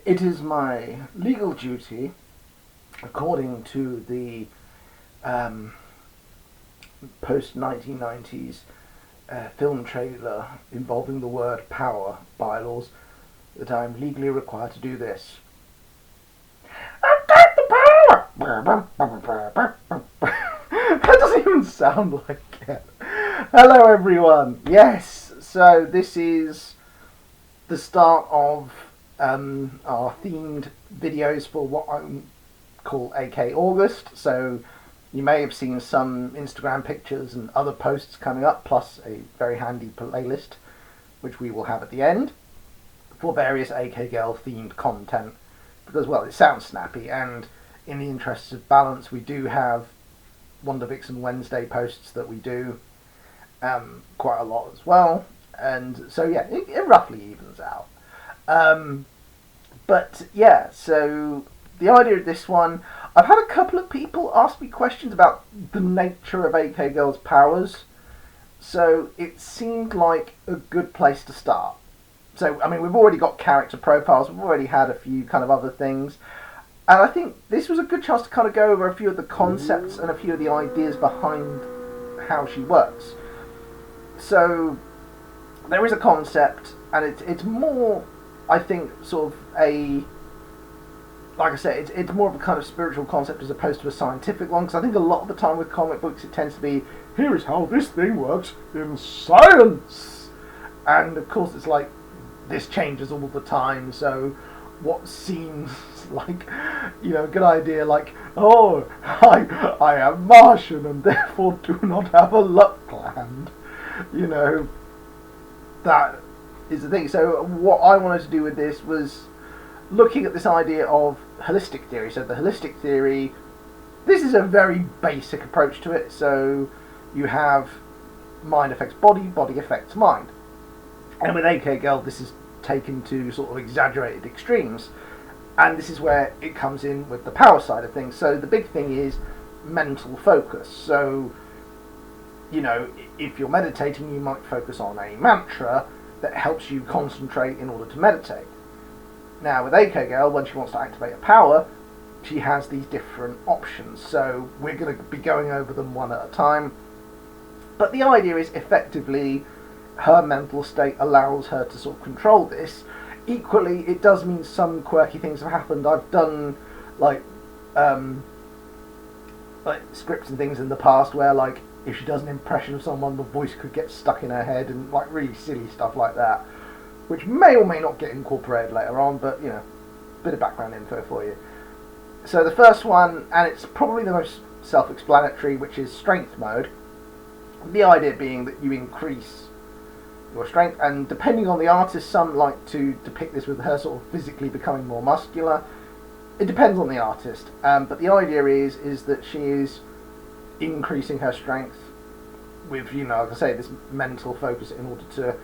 It is my legal duty, according to the um, post 1990s film trailer involving the word power bylaws, that I am legally required to do this. I've got the power! That doesn't even sound like it. Hello, everyone. Yes, so this is the start of our themed videos for what I call AK August. So you may have seen some Instagram pictures and other posts coming up, plus a very handy playlist, which we will have at the end, for various AK Girl themed content. Because, well, it sounds snappy, and in the interests of balance, we do have Wonder Vixen Wednesday posts that we do quite a lot as well. And so, yeah, it roughly evens out. But, yeah, so the idea of this one, I've had a couple of people ask me questions about the nature of AK Girl's powers. So it seemed like a good place to start. So, I mean, we've already got character profiles, we've already had a few kind of other things. And I think this was a good chance to kind of go over a few of the concepts and a few of the ideas behind how she works. So, there is a concept, and it's more, I think, sort of a... Like I said, it's more of a kind of spiritual concept as opposed to a scientific one, because I think a lot of the time with comic books it tends to be, here is how this thing works in science! And of course it's like, this changes all the time, so what seems like, a good idea, like, oh, I am Martian and therefore do not have a luck gland, that is the thing. So what I wanted to do with this was looking at this idea of holistic theory. So the holistic theory, this is a very basic approach to it. So you have mind affects body, body affects mind. And with AK Girl, this is taken to sort of exaggerated extremes. And this is where it comes in with the power side of things. So the big thing is mental focus. So, if you're meditating, you might focus on a mantra that helps you concentrate in order to meditate. Now, with AK Girl, when she wants to activate a power, she has these different options. So we're going to be going over them one at a time. But the idea is, effectively, her mental state allows her to sort of control this. Equally, it does mean some quirky things have happened. I've done, like scripts and things in the past where, like, if she does an impression of someone, the voice could get stuck in her head, and, like, really silly stuff like that, which may or may not get incorporated later on, but, bit of background info for you. So the first one, and it's probably the most self-explanatory, which is strength mode. The idea being that you increase your strength, and depending on the artist, some like to depict this with her sort of physically becoming more muscular. It depends on the artist, but the idea is that she is increasing her strength with, like I say, this mental focus in order to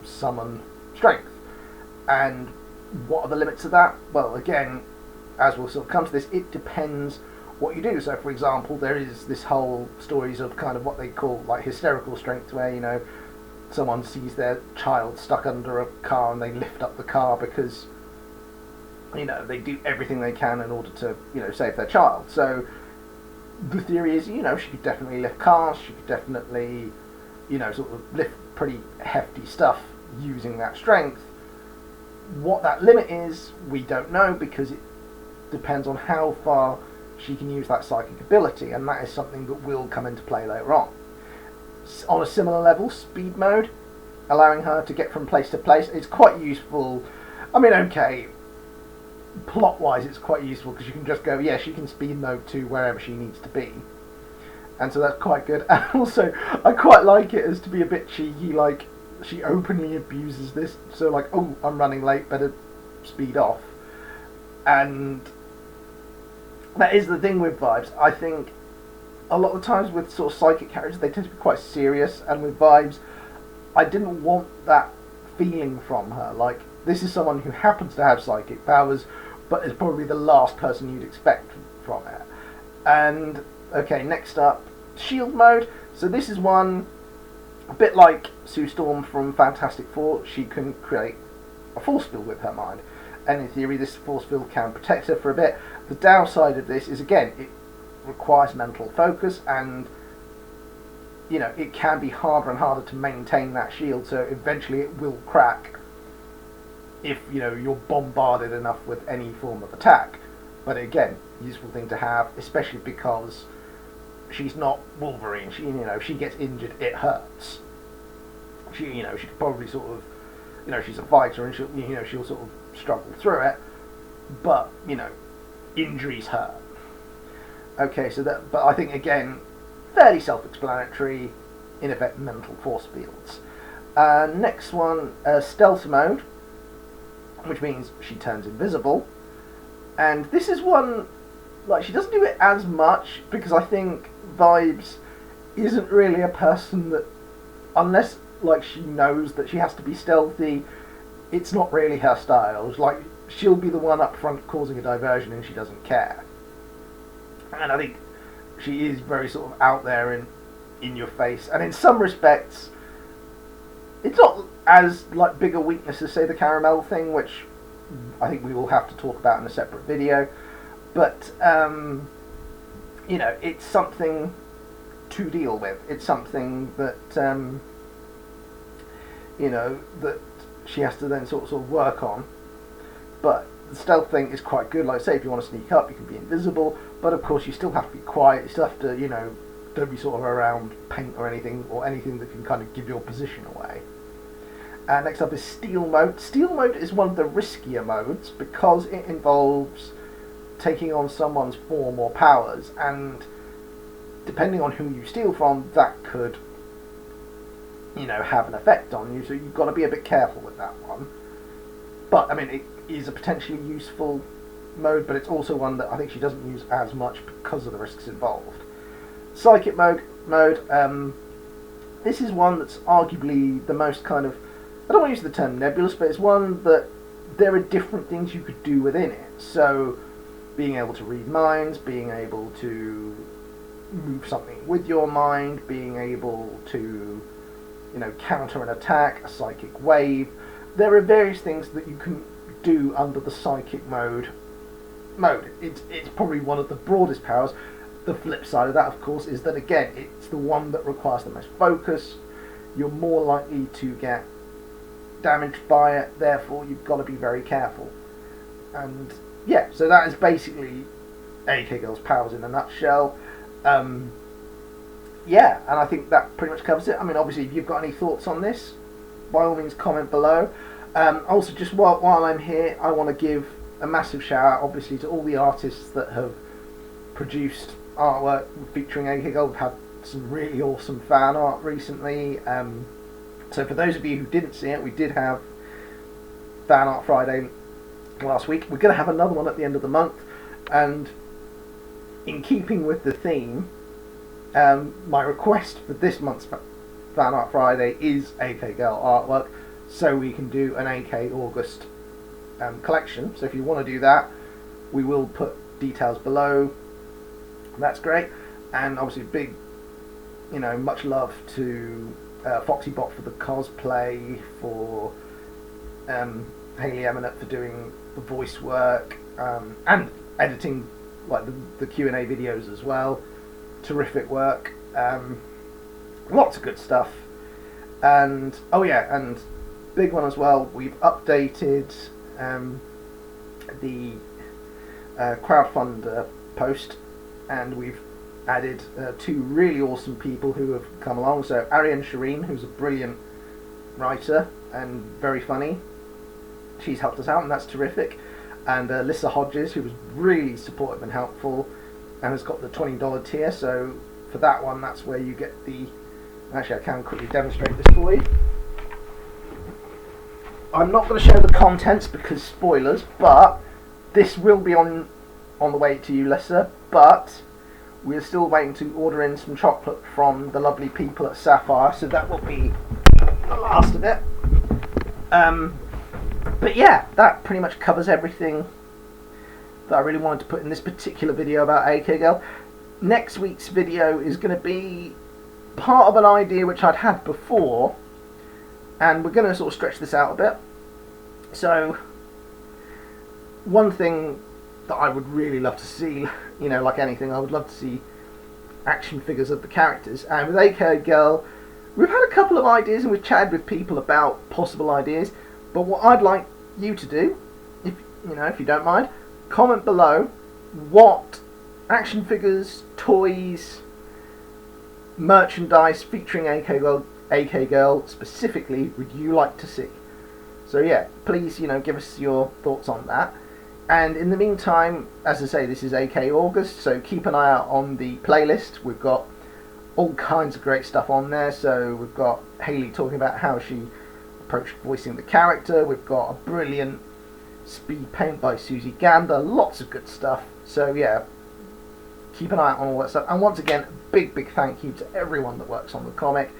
summon strength. And what are the limits of that? Well, again, as we'll sort of come to this, it depends what you do. So, for example, there is this whole stories of kind of what they call like hysterical strength, where someone sees their child stuck under a car and they lift up the car because they do everything they can in order to save their child. So the theory is she could definitely lift cars, she could definitely sort of lift pretty hefty stuff using that strength. What that limit is, we don't know, because it depends on how far she can use that psychic ability, and that is something that will come into play later on. On a similar level, speed mode, allowing her to get from place to place, is quite useful. I mean, okay, plot-wise it's quite useful because you can just go, yeah, she can speed mode to wherever she needs to be. And so that's quite good. And also, I quite like it as to be a bit cheeky, like, she openly abuses this, so like, oh, I'm running late, better speed off. And that is the thing with Vibes. I think a lot of the times with sort of psychic characters, they tend to be quite serious, and with Vibes, I didn't want that feeling from her. Like, this is someone who happens to have psychic powers, but is probably the last person you'd expect from it. And, okay, next up, shield mode. So this is one A bit like Sue Storm from Fantastic Four, she can create a force field with her mind, and in theory this force field can protect her for a bit. The downside of this is, again, it requires mental focus, and you know, it can be harder and harder to maintain that shield, so eventually it will crack if, you know, you're bombarded enough with any form of attack. But again, useful thing to have, especially because she's not Wolverine. She, you know, if she gets injured, it hurts. She, you know, she could probably sort of, you know, she's a fighter and she'll, you know, she'll sort of struggle through it. But, you know, injuries hurt. Okay, so that, but I think again, fairly self-explanatory. In effect, mental force fields. Next one, stealth mode, which means she turns invisible. And this is one, like, she doesn't do it as much because I think Vibes isn't really a person that, unless like she knows that she has to be stealthy, it's not really her style. It's like, she'll be the one up front causing a diversion and she doesn't care. And I think she is very sort of out there and in your face, and in some respects it's not as like big a weakness as, say, the caramel thing, which I think we will have to talk about in a separate video. But you know, it's something to deal with. It's something that you know, that she has to then sort of work on. But the stealth thing is quite good. Like I say, if you want to sneak up, you can be invisible, but of course you still have to be quiet. You still have to, you know, don't be sort of around paint or anything that can kind of give your position away. Next up is Steal Mode. Steal Mode is one of the riskier modes because it involves taking on someone's form or powers, and depending on who you steal from, that could, you know, have an effect on you, so you've got to be a bit careful with that one. But, I mean, it is a potentially useful mode, but it's also one that I think she doesn't use as much because of the risks involved. Psychic mode, this is one that's arguably the most kind of, I don't want to use the term nebulous, but it's one that there are different things you could do within it. So, being able to read minds, being able to move something with your mind, being able to, you know, counter an attack, a psychic wave. There are various things that you can do under the psychic mode. It's probably one of the broadest powers. The flip side of that, of course, is that again, it's the one that requires the most focus. You're more likely to get damaged by it, therefore you've got to be very careful. And yeah, so that is basically AK Girl's powers in a nutshell. Yeah, and I think that pretty much covers it. I mean, obviously, if you've got any thoughts on this, by all means comment below. Also, just while I'm here, I want to give a massive shout out, obviously, to all the artists that have produced artwork featuring AK Girl. We've had some really awesome fan art recently. So for those of you who didn't see it, we did have Fan Art Friday last week. We're going to have another one at the end of the month, and in keeping with the theme, my request for this month's Fan Art Friday is AK Girl artwork, so we can do an AK August collection. So if you want to do that, we will put details below. That's great. And obviously big, you know, much love to FoxyBot for the cosplay, for Hayley Eminent for doing the voice work, and editing like the Q&A videos as well. Terrific work. Lots of good stuff. And oh yeah, and big one as well, we've updated the crowdfunder post, and we've added two really awesome people who have come along. So Ariane Shireen, who's a brilliant writer and very funny, she's helped us out, and that's terrific. And Lissa Hodges, who was really supportive and helpful, and has got the $20 tier. So for that one, that's where you get the, actually I can quickly demonstrate this for you. I'm not going to show the contents because spoilers, but this will be on the way to you, Lissa. But we're still waiting to order in some chocolate from the lovely people at Sapphire, so that will be the last of it. But yeah, that pretty much covers everything that I really wanted to put in this particular video about AK Girl. Next week's video is going to be part of an idea which I'd had before, and we're going to sort of stretch this out a bit. So, one thing that I would really love to see, you know, like anything, I would love to see action figures of the characters. And with AK Girl, we've had a couple of ideas and we've chatted with people about possible ideas. But what I'd like you to do, if you don't mind, comment below what action figures, toys, merchandise featuring AK Girl specifically would you like to see. So yeah, please, give us your thoughts on that. And in the meantime, as I say, this is AK August, so keep an eye out on the playlist. We've got all kinds of great stuff on there. So we've got Hayley talking about how she approached voicing the character. We've got a brilliant speed paint by Susie Gander. Lots of good stuff. So yeah, keep an eye out on all that stuff. And once again, big thank you to everyone that works on the comic.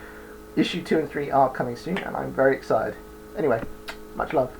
Issue 2 and 3 are coming soon, and I'm very excited. Anyway, much love.